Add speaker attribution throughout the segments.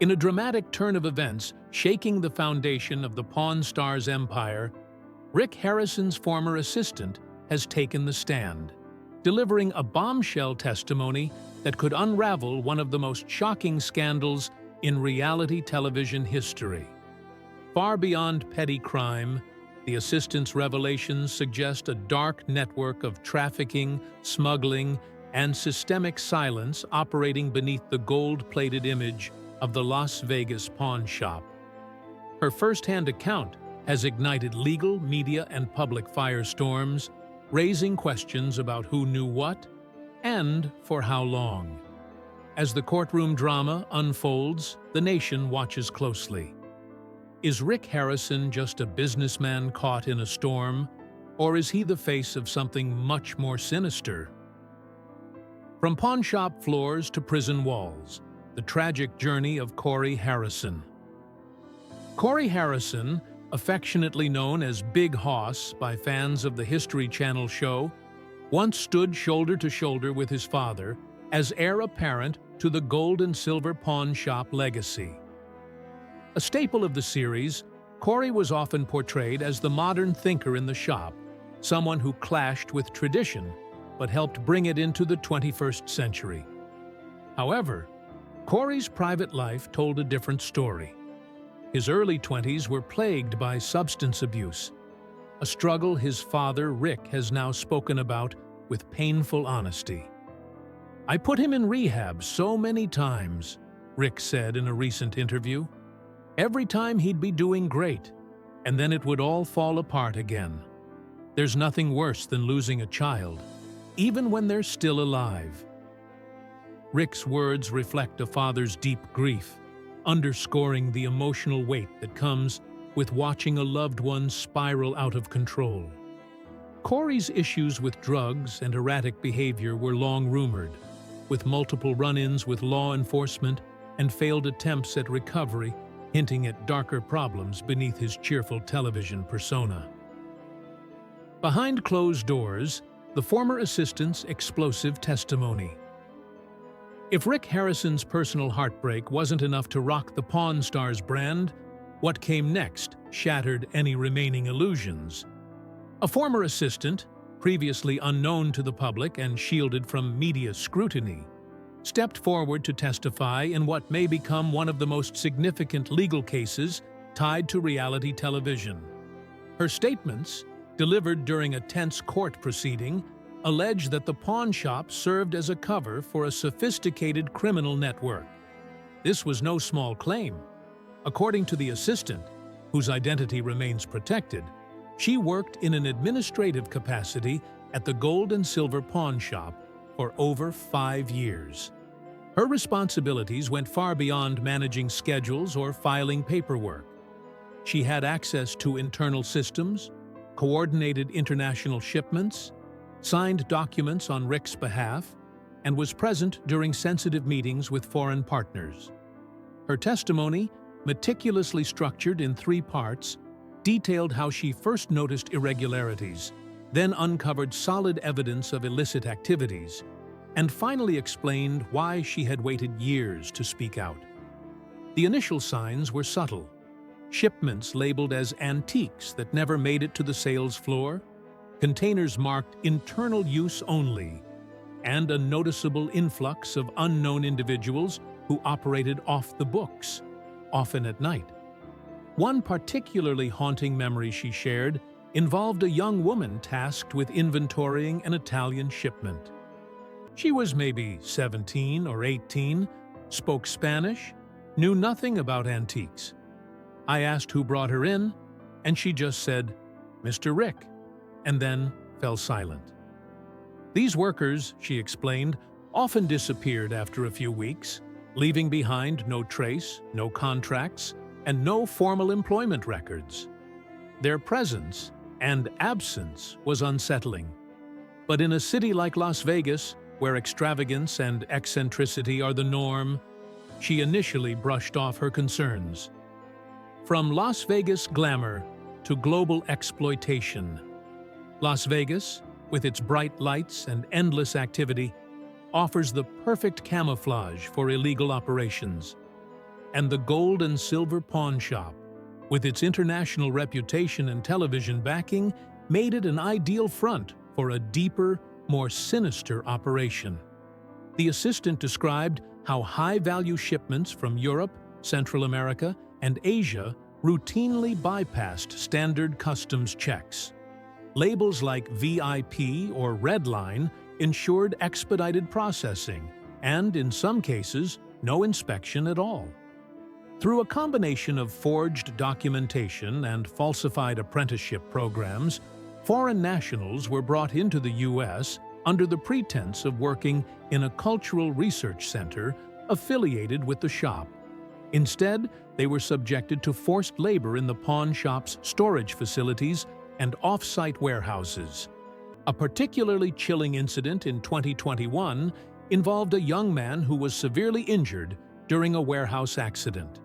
Speaker 1: In a dramatic turn of events shaking the foundation of the Pawn Stars empire, Rick Harrison's former assistant has taken the stand, delivering a bombshell testimony that could unravel one of the most shocking scandals in reality television history. Far beyond petty crime, the assistant's revelations suggest a dark network of trafficking, smuggling, and systemic silence operating beneath the gold-plated image of the Las Vegas pawn shop. Her first-hand account has ignited legal, media, and public firestorms, raising questions about who knew what and for how long. As the courtroom drama unfolds, the nation watches closely. Is Rick Harrison just a businessman caught in a storm, or is he the face of something much more sinister? From pawn shop floors to prison walls, the tragic journey of Corey Harrison. Corey Harrison, affectionately known as Big Hoss by fans of the History Channel show, once stood shoulder to shoulder with his father as heir apparent to the gold and silver pawn shop legacy. A staple of the series, Corey was often portrayed as the modern thinker in the shop, someone who clashed with tradition but helped bring it into the 21st century. However, Corey's private life told a different story. His early 20s were plagued by substance abuse, a struggle his father, Rick, has now spoken about with painful honesty. "I put him in rehab so many times," Rick said in a recent interview. "Every time he'd be doing great, and then it would all fall apart again. There's nothing worse than losing a child, even when they're still alive." Rick's words reflect a father's deep grief, underscoring the emotional weight that comes with watching a loved one spiral out of control. Corey's issues with drugs and erratic behavior were long rumored, with multiple run-ins with law enforcement and failed attempts at recovery hinting at darker problems beneath his cheerful television persona. Behind closed doors, the former assistant's explosive testimony. If Rick Harrison's personal heartbreak wasn't enough to rock the Pawn Stars brand, what came next shattered any remaining illusions. A former assistant, previously unknown to the public and shielded from media scrutiny, stepped forward to testify in what may become one of the most significant legal cases tied to reality television. Her statements, delivered during a tense court proceeding, allege that the pawn shop served as a cover for a sophisticated criminal network. This was no small claim. According to the assistant, whose identity remains protected, she worked in an administrative capacity at the gold and silver pawn shop for over 5 years. Her responsibilities went far beyond managing schedules or filing paperwork. She had access to internal systems, coordinated international shipments, signed documents on Rick's behalf, and was present during sensitive meetings with foreign partners. Her testimony, meticulously structured in 3 parts, detailed how she first noticed irregularities, then uncovered solid evidence of illicit activities, and finally explained why she had waited years to speak out. The initial signs were subtle: shipments labeled as antiques that never made it to the sales floor, containers marked internal use only, and a noticeable influx of unknown individuals who operated off the books, often at night. One particularly haunting memory she shared involved a young woman tasked with inventorying an Italian shipment. She was maybe 17 or 18, spoke Spanish, knew nothing about antiques. I asked who brought her in, and she just said, "Mr. Rick," and then fell silent. These workers, she explained, often disappeared after a few weeks, leaving behind no trace, no contracts, and no formal employment records. Their presence and absence was unsettling. But in a city like Las Vegas, where extravagance and eccentricity are the norm, she initially brushed off her concerns. From Las Vegas glamour to global exploitation, Las Vegas, with its bright lights and endless activity, offers the perfect camouflage for illegal operations. and the gold and silver pawn shop, with its international reputation and television backing, made it an ideal front for a deeper, more sinister operation. The assistant described how high-value shipments from Europe, Central America, and Asia routinely bypassed standard customs checks. Labels like VIP or Red Line ensured expedited processing and, in some cases, no inspection at all. Through a combination of forged documentation and falsified apprenticeship programs, foreign nationals were brought into the U.S. under the pretense of working in a cultural research center affiliated with the shop. Instead, they were subjected to forced labor in the pawn shop's storage facilities and off-site warehouses. A particularly chilling incident in 2021 involved a young man who was severely injured during a warehouse accident.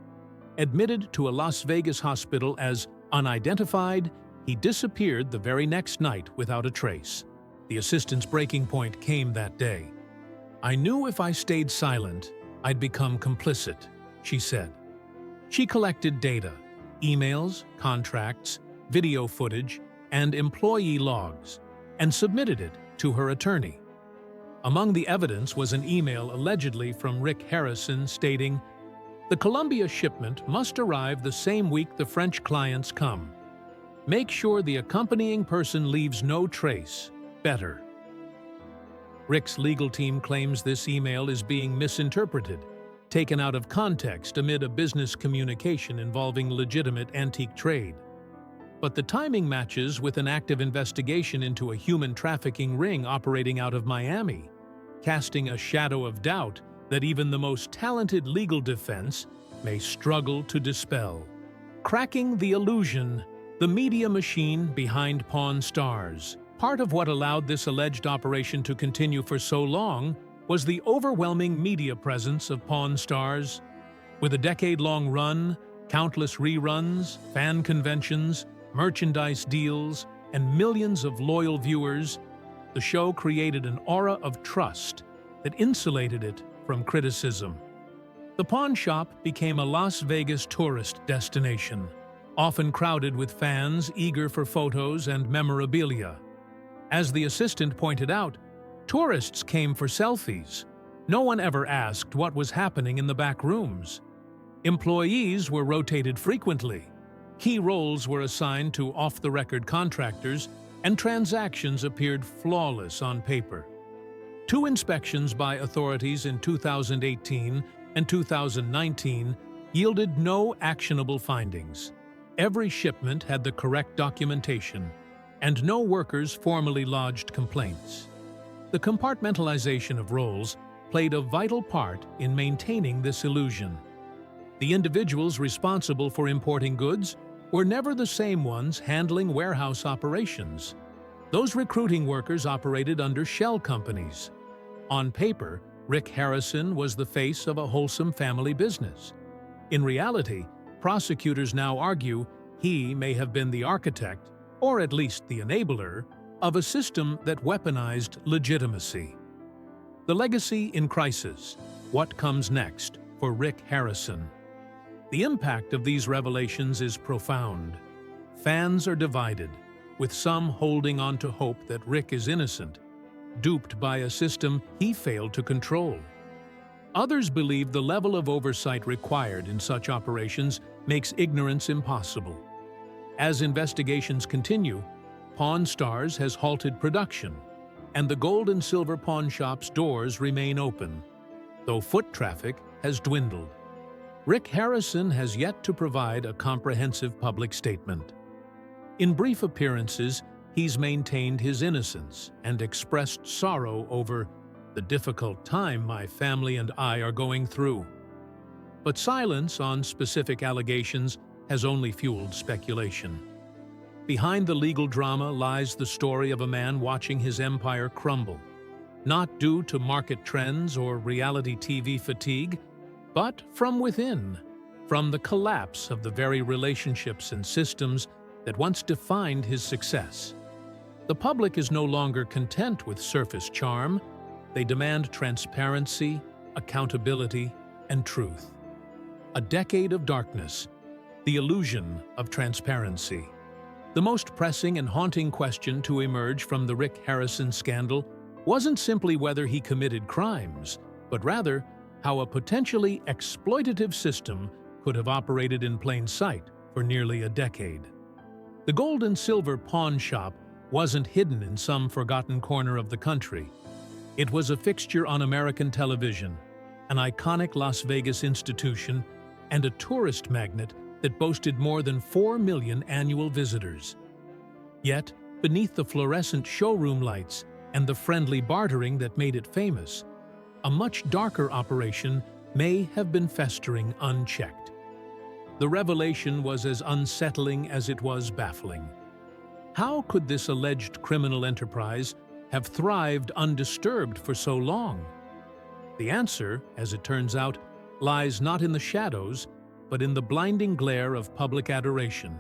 Speaker 1: Admitted to a Las Vegas hospital as unidentified, he disappeared the very next night without a trace. The assistant's breaking point came that day. "I knew if I stayed silent, I'd become complicit," she said. She collected data, emails, contracts, video footage, and employee logs, and submitted it to her attorney. Among the evidence was an email allegedly from Rick Harrison stating, "The Colombia shipment must arrive the same week the French clients come. Make sure the accompanying person leaves no trace. Better." Rick's legal team claims this email is being misinterpreted, taken out of context amid a business communication involving legitimate antique trade. But the timing matches with an active investigation into a human trafficking ring operating out of Miami, casting a shadow of doubt that even the most talented legal defense may struggle to dispel. Cracking the illusion, the media machine behind Pawn Stars. Part of what allowed this alleged operation to continue for so long was the overwhelming media presence of Pawn Stars. With a decade-long run, countless reruns, fan conventions, merchandise deals, and millions of loyal viewers, the show created an aura of trust that insulated it from criticism. The pawn shop became a Las Vegas tourist destination, often crowded with fans eager for photos and memorabilia. As the assistant pointed out, tourists came for selfies. No one ever asked what was happening in the back rooms. Employees were rotated frequently. Key roles were assigned to off-the-record contractors, and transactions appeared flawless on paper. 2 inspections by authorities in 2018 and 2019 yielded no actionable findings. Every shipment had the correct documentation, and no workers formally lodged complaints. The compartmentalization of roles played a vital part in maintaining this illusion. The individuals responsible for importing goods were never the same ones handling warehouse operations. Those recruiting workers operated under shell companies. On paper, Rick Harrison was the face of a wholesome family business. In reality, prosecutors now argue he may have been the architect, or at least the enabler, of a system that weaponized legitimacy. The legacy in crisis. What comes next for Rick Harrison? The impact of these revelations is profound. Fans are divided, with some holding on to hope that Rick is innocent, duped by a system he failed to control. Others believe the level of oversight required in such operations makes ignorance impossible. As investigations continue, Pawn Stars has halted production, and the gold and silver pawn shop's doors remain open, though foot traffic has dwindled. Rick Harrison has yet to provide a comprehensive public statement. In brief appearances, he's maintained his innocence and expressed sorrow over the difficult time my family and I are going through. But silence on specific allegations has only fueled speculation. Behind the legal drama lies the story of a man watching his empire crumble, not due to market trends or reality TV fatigue, but from within, from the collapse of the very relationships and systems that once defined his success. The public is no longer content with surface charm. They demand transparency, accountability, and truth. A decade of darkness, the illusion of transparency. The most pressing and haunting question to emerge from the Rick Harrison scandal wasn't simply whether he committed crimes, but rather how a potentially exploitative system could have operated in plain sight for nearly a decade. The gold and silver pawn shop wasn't hidden in some forgotten corner of the country. It was a fixture on American television, an iconic Las Vegas institution, and a tourist magnet that boasted more than 4 million annual visitors. Yet, beneath the fluorescent showroom lights and the friendly bartering that made it famous, a much darker operation may have been festering unchecked. The revelation was as unsettling as it was baffling. How could this alleged criminal enterprise have thrived undisturbed for so long? The answer, as it turns out, lies not in the shadows, but in the blinding glare of public adoration,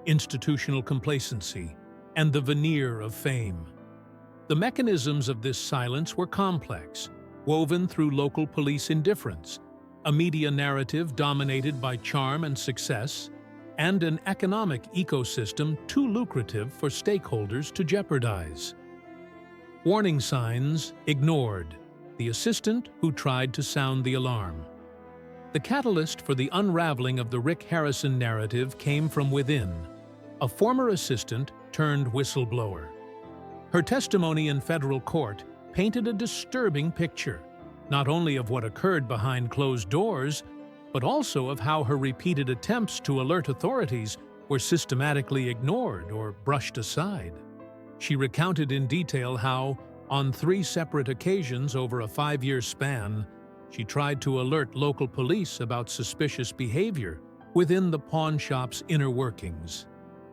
Speaker 1: institutional complacency, and the veneer of fame. The mechanisms of this silence were complex, woven through local police indifference, a media narrative dominated by charm and success, and an economic ecosystem too lucrative for stakeholders to jeopardize. Warning signs ignored, the assistant who tried to sound the alarm. The catalyst for the unraveling of the Rick Harrison narrative came from within, a former assistant turned whistleblower. Her testimony in federal court painted a disturbing picture, not only of what occurred behind closed doors, but also of how her repeated attempts to alert authorities were systematically ignored or brushed aside. She recounted in detail how, on 3 separate occasions over a 5-year span, she tried to alert local police about suspicious behavior within the pawn shop's inner workings.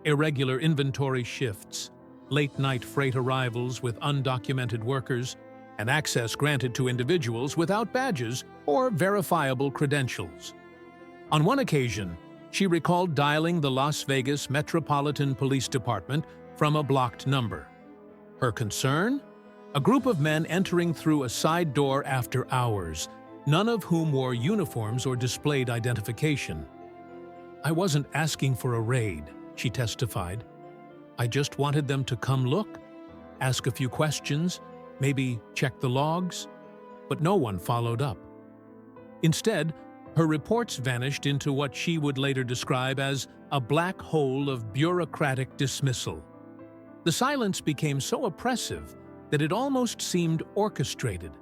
Speaker 1: Irregular inventory shifts, late-night freight arrivals with undocumented workers, and access granted to individuals without badges or verifiable credentials. On one occasion, she recalled dialing the Las Vegas Metropolitan Police Department from a blocked number. Her concern? A group of men entering through a side door after hours, none of whom wore uniforms or displayed identification. "I wasn't asking for a raid," she testified. "I just wanted them to come look, ask a few questions, maybe check the logs," but no one followed up. Instead, her reports vanished into what she would later describe as a black hole of bureaucratic dismissal. The silence became so oppressive that it almost seemed orchestrated.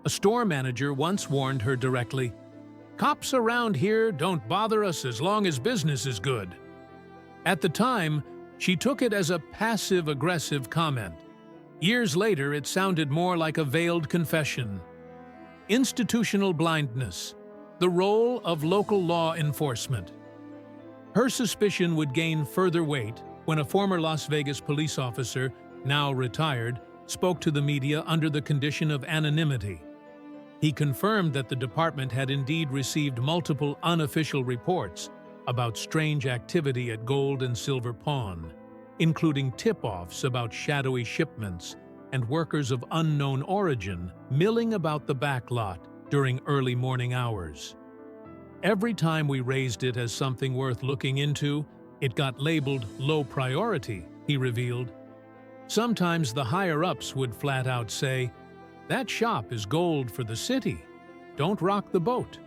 Speaker 1: A store manager once warned her directly, "Cops around here don't bother us as long as business is good." At the time, she took it as a passive-aggressive comment. Years later, it sounded more like a veiled confession. Institutional blindness, the role of local law enforcement. Her suspicion would gain further weight when a former Las Vegas police officer, now retired, spoke to the media under the condition of anonymity. He confirmed that the department had indeed received multiple unofficial reports about strange activity at Gold and Silver Pawn, including tip-offs about shadowy shipments and workers of unknown origin milling about the back lot during early morning hours. Every time we raised it as something worth looking into, it got labeled low priority, he revealed. Sometimes the higher-ups would flat out say, "That shop is gold for the city. Don't rock the boat."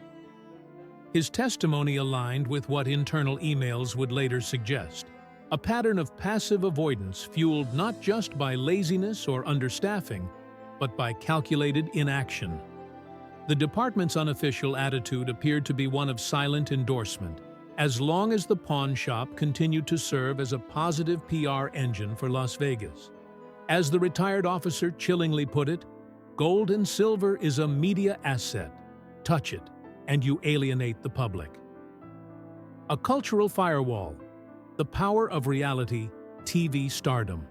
Speaker 1: His testimony aligned with what internal emails would later suggest, a pattern of passive avoidance fueled not just by laziness or understaffing, but by calculated inaction. The department's unofficial attitude appeared to be one of silent endorsement, as long as the pawn shop continued to serve as a positive PR engine for Las Vegas. As the retired officer chillingly put it, "Gold and silver is a media asset. Touch it, and you alienate the public." A cultural firewall, the power of reality, TV stardom.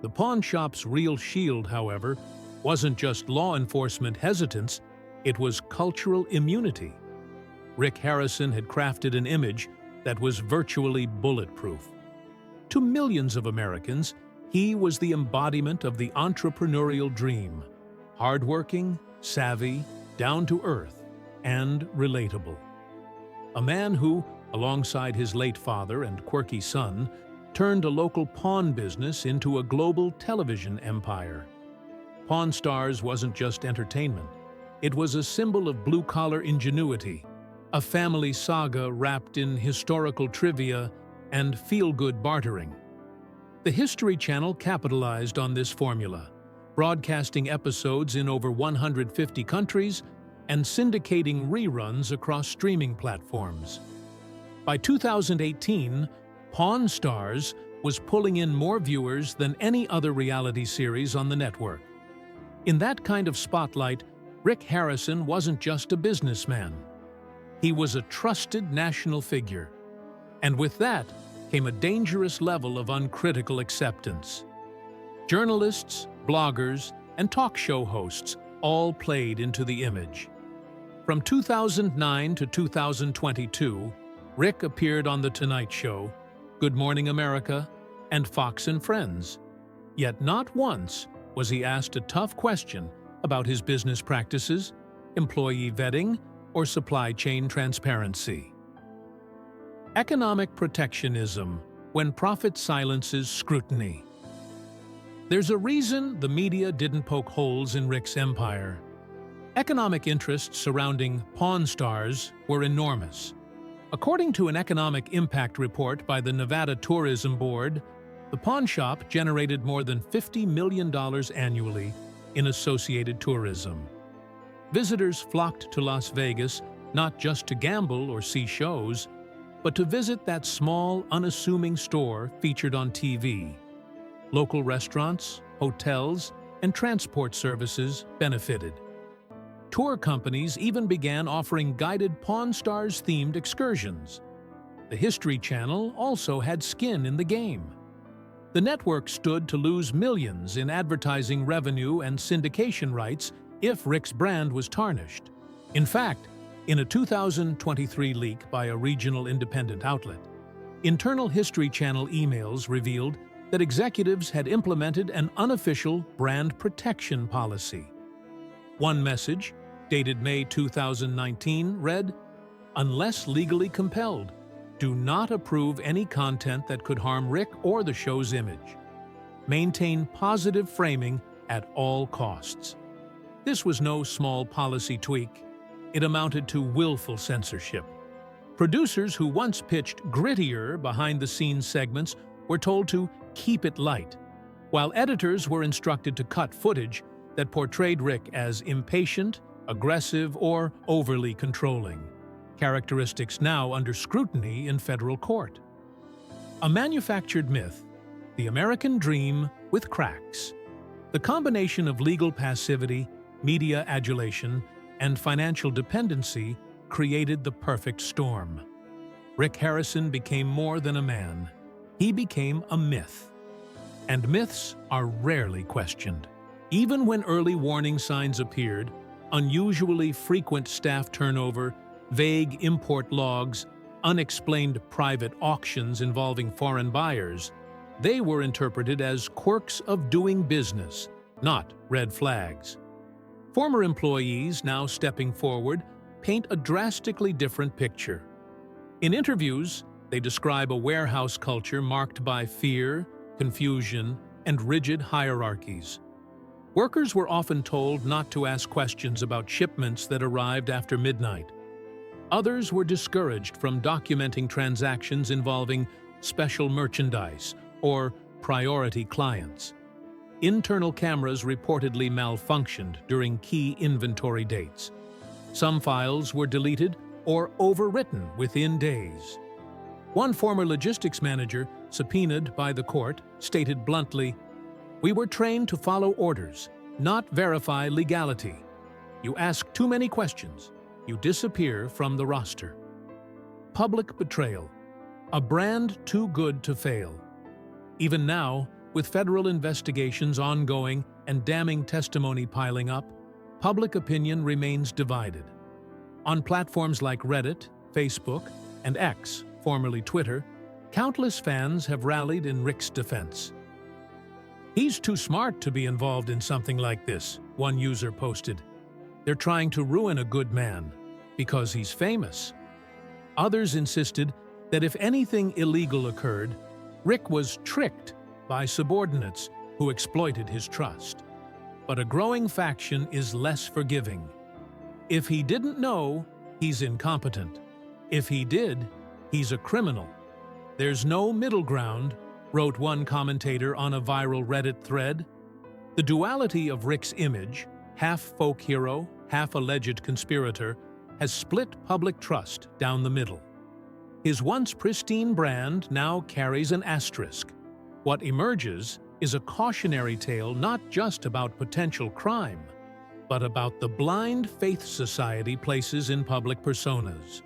Speaker 1: The pawn shop's real shield, however, wasn't just law enforcement hesitance, it was cultural immunity. Rick Harrison had crafted an image that was virtually bulletproof. To millions of Americans, he was the embodiment of the entrepreneurial dream, hardworking, savvy, down-to-earth, and relatable. a man who, alongside his late father and quirky son, turned a local pawn business into a global television empire. Pawn Stars wasn't just entertainment. It was a symbol of blue-collar ingenuity, a family saga wrapped in historical trivia and feel-good bartering. The History Channel capitalized on this formula, broadcasting episodes in over 150 countries and syndicating reruns across streaming platforms. By 2018, Pawn Stars was pulling in more viewers than any other reality series on the network. In that kind of spotlight, Rick Harrison wasn't just a businessman. He was a trusted national figure. And with that came a dangerous level of uncritical acceptance. Journalists, bloggers, and talk show hosts all played into the image. From 2009 to 2022, Rick appeared on The Tonight Show, Good Morning America, and Fox and Friends. Yet not once was he asked a tough question about his business practices, employee vetting, or supply chain transparency. Economic protectionism, when profit silences scrutiny. There's a reason the media didn't poke holes in Rick's empire. Economic interests surrounding Pawn Stars were enormous. According to an economic impact report by the Nevada Tourism Board, the pawn shop generated more than $50 million annually in associated tourism. Visitors flocked to Las Vegas not just to gamble or see shows, but to visit that small, unassuming store featured on TV. Local restaurants, hotels, and transport services benefited. Tour companies even began offering guided Pawn Stars-themed excursions. The History Channel also had skin in the game. The network stood to lose millions in advertising revenue and syndication rights if Rick's brand was tarnished. In fact, in a 2023 leak by a regional independent outlet, internal History Channel emails revealed that executives had implemented an unofficial brand protection policy. One message, dated May 2019, read, "Unless legally compelled, do not approve any content that could harm Rick or the show's image. Maintain positive framing at all costs." This was no small policy tweak. It amounted to willful censorship. Producers who once pitched grittier behind-the-scenes segments were told to keep it light, while editors were instructed to cut footage that portrayed Rick as impatient, aggressive, or overly controlling, characteristics now under scrutiny in federal court. A manufactured myth, the American dream with cracks. The combination of legal passivity, media adulation, and financial dependency created the perfect storm. Rick Harrison became more than a man. He became a myth. And myths are rarely questioned. Even when early warning signs appeared, unusually frequent staff turnover, vague import logs, unexplained private auctions involving foreign buyers, they were interpreted as quirks of doing business, not red flags. Former employees, now stepping forward, paint a drastically different picture. In interviews, they describe a warehouse culture marked by fear, confusion, and rigid hierarchies. Workers were often told not to ask questions about shipments that arrived after midnight. Others were discouraged from documenting transactions involving special merchandise or priority clients. Internal cameras reportedly malfunctioned during key inventory dates. Some files were deleted or overwritten within days. One former logistics manager, subpoenaed by the court, stated bluntly, "We were trained to follow orders, not verify legality. You ask too many questions, you disappear from the roster." Public betrayal, a brand too good to fail. Even now, with federal investigations ongoing and damning testimony piling up, public opinion remains divided. On platforms like Reddit, Facebook, and X, formerly Twitter, countless fans have rallied in Rick's defense. "He's too smart to be involved in something like this," one user posted. "They're trying to ruin a good man because he's famous." Others insisted that if anything illegal occurred, Rick was tricked by subordinates who exploited his trust. But a growing faction is less forgiving. If he didn't know, he's incompetent. If he did, he's a criminal. There's no middle ground, wrote one commentator on a viral Reddit thread. The duality of Rick's image, half folk hero, half alleged conspirator, has split public trust down the middle. His once pristine brand now carries an asterisk. What emerges is a cautionary tale not just about potential crime, but about the blind faith society places in public personas.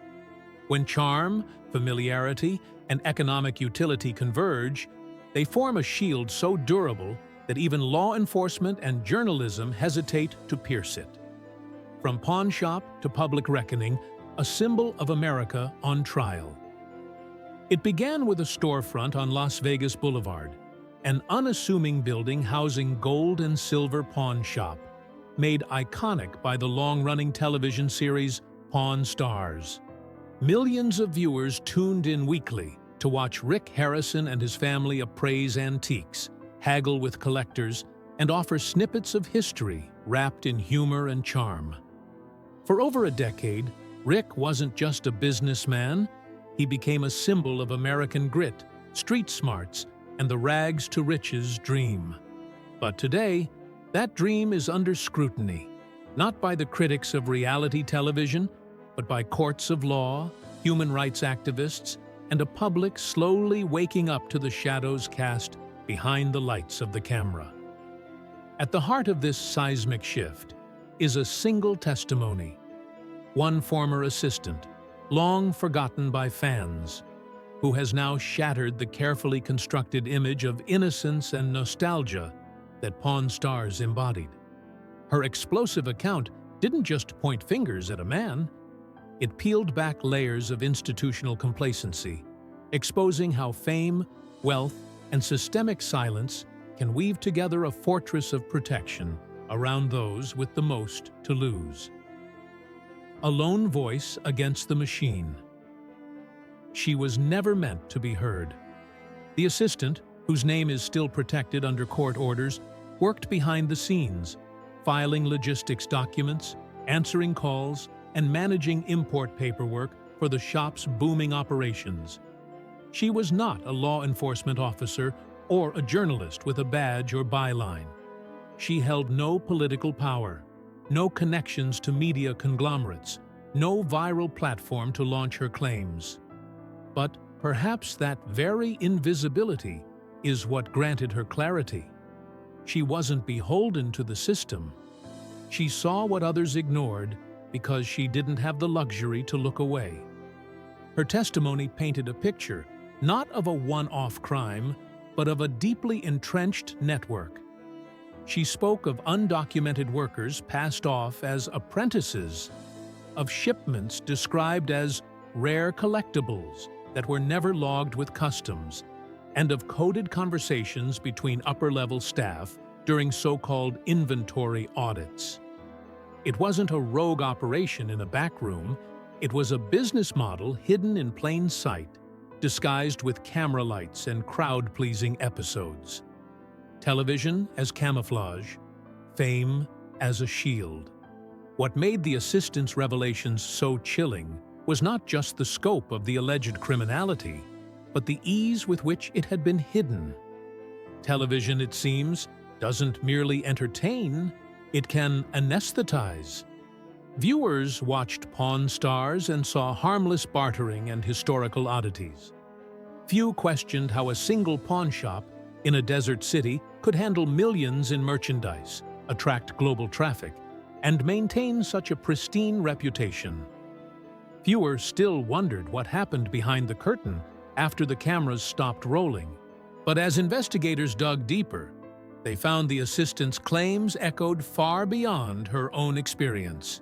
Speaker 1: When charm, familiarity, and economic utility converge, they form a shield so durable that even law enforcement and journalism hesitate to pierce it. From pawn shop to public reckoning, a symbol of America on trial. It began with a storefront on Las Vegas Boulevard, an unassuming building housing gold and silver pawn shop, made iconic by the long-running television series Pawn Stars. Millions of viewers tuned in weekly to watch Rick Harrison and his family appraise antiques, haggle with collectors, and offer snippets of history wrapped in humor and charm. For over a decade, Rick wasn't just a businessman, he became a symbol of American grit, street smarts, and the rags-to-riches dream. But today, that dream is under scrutiny, not by the critics of reality television, but by courts of law, human rights activists, and a public slowly waking up to the shadows cast behind the lights of the camera. At the heart of this seismic shift is a single testimony. One former assistant, long forgotten by fans, who has now shattered the carefully constructed image of innocence and nostalgia that Pawn Stars embodied. Her explosive account didn't just point fingers at a man, it peeled back layers of institutional complacency, exposing how fame, wealth, and systemic silence can weave together a fortress of protection around those with the most to lose. A lone voice against the machine. She was never meant to be heard. The assistant, whose name is still protected under court orders, worked behind the scenes, filing logistics documents, answering calls, and managing import paperwork for the shop's booming operations. She was not a law enforcement officer or a journalist with a badge or byline. She held no political power, no connections to media conglomerates, no viral platform to launch her claims. But perhaps that very invisibility is what granted her clarity. She wasn't beholden to the system. She saw what others ignored because she didn't have the luxury to look away. Her testimony painted a picture, not of a one-off crime, but of a deeply entrenched network. She spoke of undocumented workers passed off as apprentices, of shipments described as rare collectibles that were never logged with customs, and of coded conversations between upper-level staff during so-called inventory audits. It wasn't a rogue operation in a back room, it was a business model hidden in plain sight, disguised with camera lights and crowd-pleasing episodes. Television as camouflage, fame as a shield. What made the assistant's revelations so chilling was not just the scope of the alleged criminality, but the ease with which it had been hidden. Television, it seems, doesn't merely entertain, it can anesthetize. Viewers watched Pawn Stars and saw harmless bartering and historical oddities. Few questioned how a single pawn shop in a desert city could handle millions in merchandise, attract global traffic, and maintain such a pristine reputation. Fewer still wondered what happened behind the curtain after the cameras stopped rolling. But as investigators dug deeper, they found the assistant's claims echoed far beyond her own experience.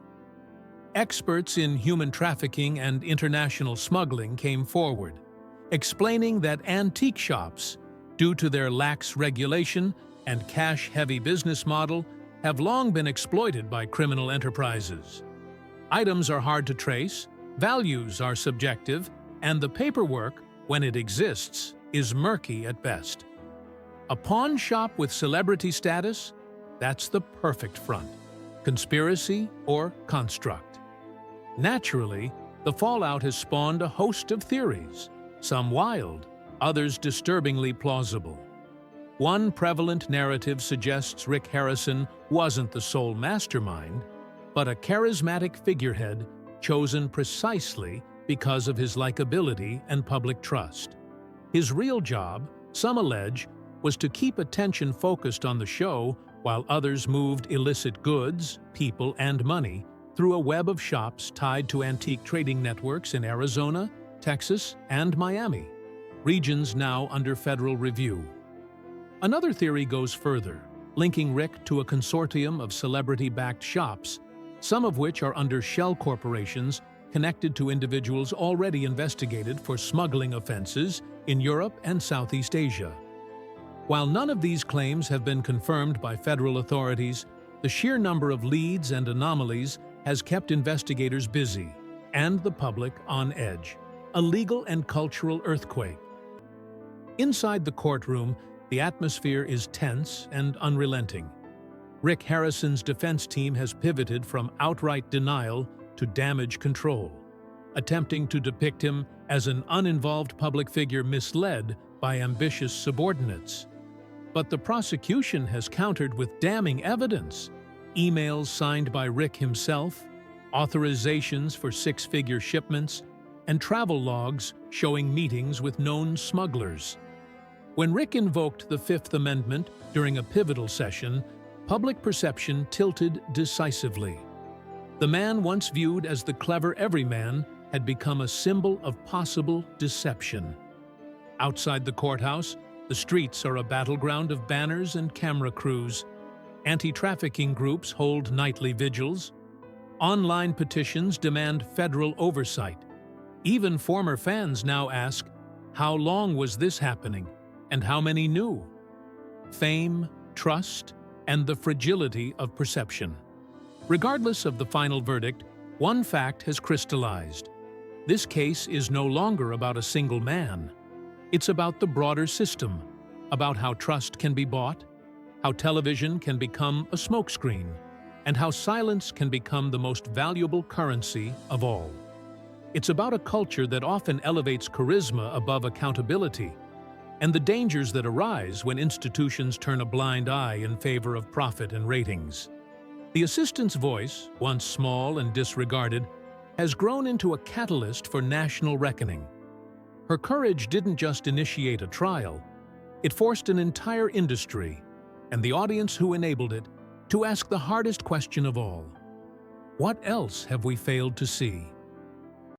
Speaker 1: Experts in human trafficking and international smuggling came forward, explaining that antique shops, due to their lax regulation and cash-heavy business model, have long been exploited by criminal enterprises. Items are hard to trace, Values are subjective, and the paperwork, when it exists, is murky at best. A pawn shop with celebrity status? That's the perfect front. Conspiracy or construct. Naturally, the fallout has spawned a host of theories, some wild, others disturbingly plausible. One prevalent narrative suggests Rick Harrison wasn't the sole mastermind, but a charismatic figurehead chosen precisely because of his likability and public trust. His real job, some allege, was to keep attention focused on the show while others moved illicit goods, people, and money through a web of shops tied to antique trading networks in Arizona, Texas, and Miami, regions now under federal review. Another theory goes further, linking Rick to a consortium of celebrity-backed shops, some of which are under shell corporations connected to individuals already investigated for smuggling offenses in Europe and Southeast Asia. While none of these claims have been confirmed by federal authorities, the sheer number of leads and anomalies has kept investigators busy and the public on edge. A legal and cultural earthquake. Inside the courtroom, the atmosphere is tense and unrelenting. Rick Harrison's defense team has pivoted from outright denial to damage control, attempting to depict him as an uninvolved public figure misled by ambitious subordinates. But the prosecution has countered with damning evidence: emails signed by Rick himself, authorizations for six-figure shipments, and travel logs showing meetings with known smugglers. When Rick invoked the Fifth Amendment during a pivotal session, public perception tilted decisively. The man once viewed as the clever everyman had become a symbol of possible deception. Outside the courthouse, the streets are a battleground of banners and camera crews. Anti-trafficking groups hold nightly vigils. Online petitions demand federal oversight. Even former fans now ask, how long was this happening, and how many knew? Fame, trust, and the fragility of perception. Regardless of the final verdict, one fact has crystallized. This case is no longer about a single man. It's about the broader system, about how trust can be bought, how television can become a smokescreen, and how silence can become the most valuable currency of all. It's about a culture that often elevates charisma above accountability, and the dangers that arise when institutions turn a blind eye in favor of profit and ratings. The assistant's voice, once small and disregarded, has grown into a catalyst for national reckoning. Her courage didn't just initiate a trial, it forced an entire industry, and the audience who enabled it, to ask the hardest question of all: what else have we failed to see?